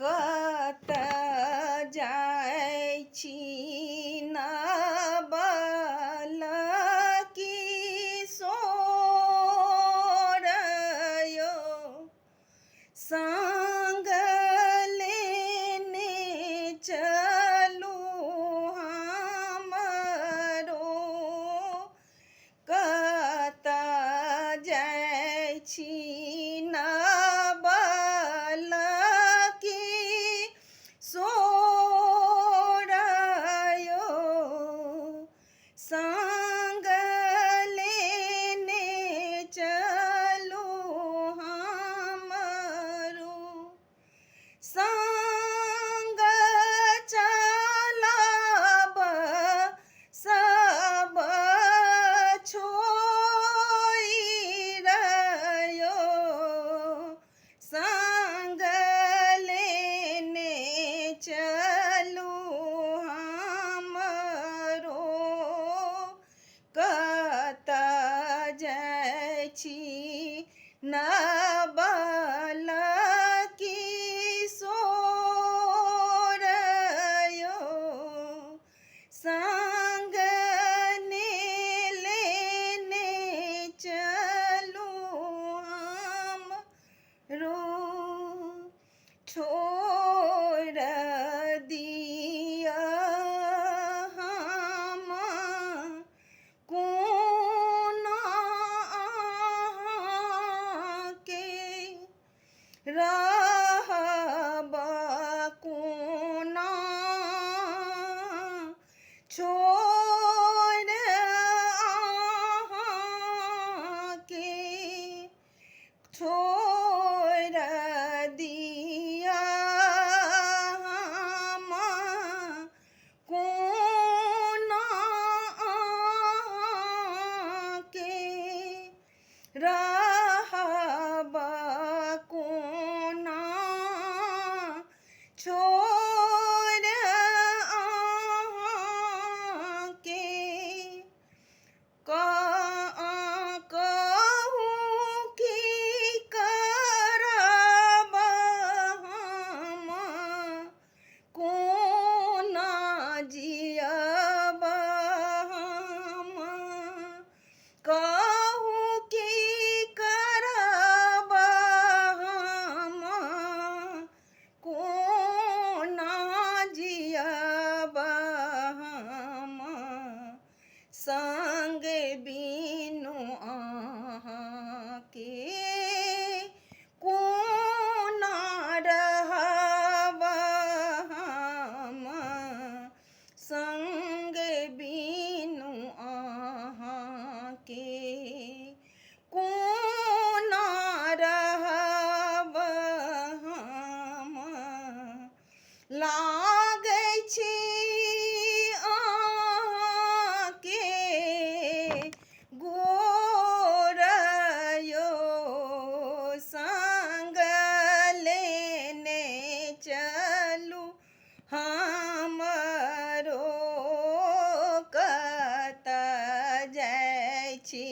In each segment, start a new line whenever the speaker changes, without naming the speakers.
कत जाइ छी न बल किशोर यौ संग लेने चलू हमरो कत जाइ छी न बल किशोर यौ संग लेने चलू हमरो संग चलब सब छोड़ि रयो संग लेने चलू हमरो कत जाइ छी न बल किशोर यौ संग लेने चलू हमरो छोड़ दिया हम कोना अहाँके रहब कोना छोड़ अहाँके छोड़ दिया हम कोना अहाँके रहब कोना छोड़ अहाँके कहू की करब हम कोना जियब हम कहू की करब हम कोना जियब हम संग बिनु अहाँके कोना रहब हम संग बिनु अहाँके कोना रहब हम लागै छी अहाँके गोर यौ संग लेने चलू हमरो कत जाइ छी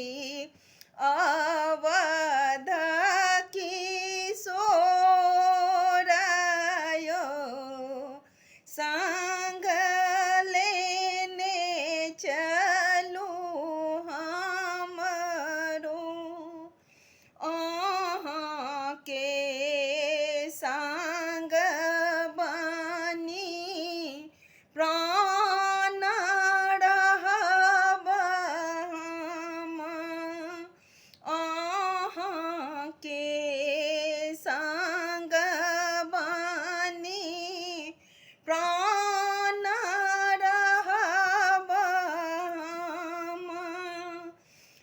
अवध किशोर यौ संग लेने चलू हमरो अहाँके संग बनी प्राण रहब हम अहाँके संग बनी प्राण रहब हम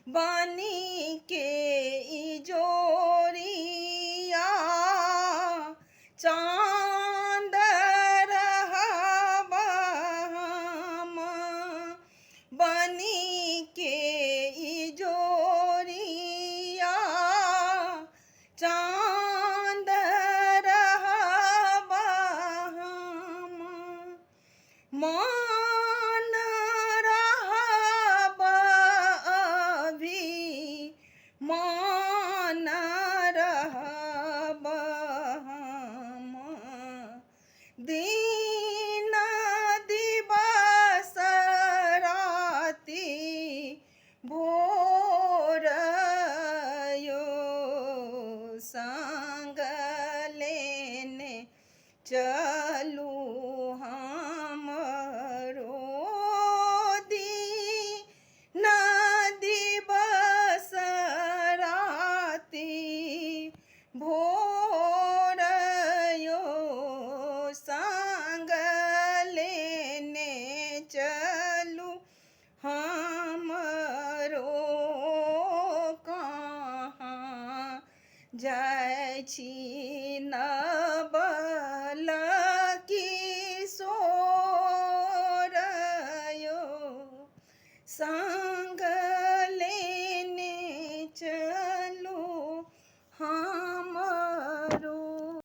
बनी के इजोरिया चाँद रहब हम बनी के इजोरिया चाँद रहब हम मान रहब अभी मान रहब हम दीन दिवस राति भोर यो संग लेने चलू हमरो दीन दिवस राति भोर यो संग लेने चलू हमरो कहाँ जाइ छी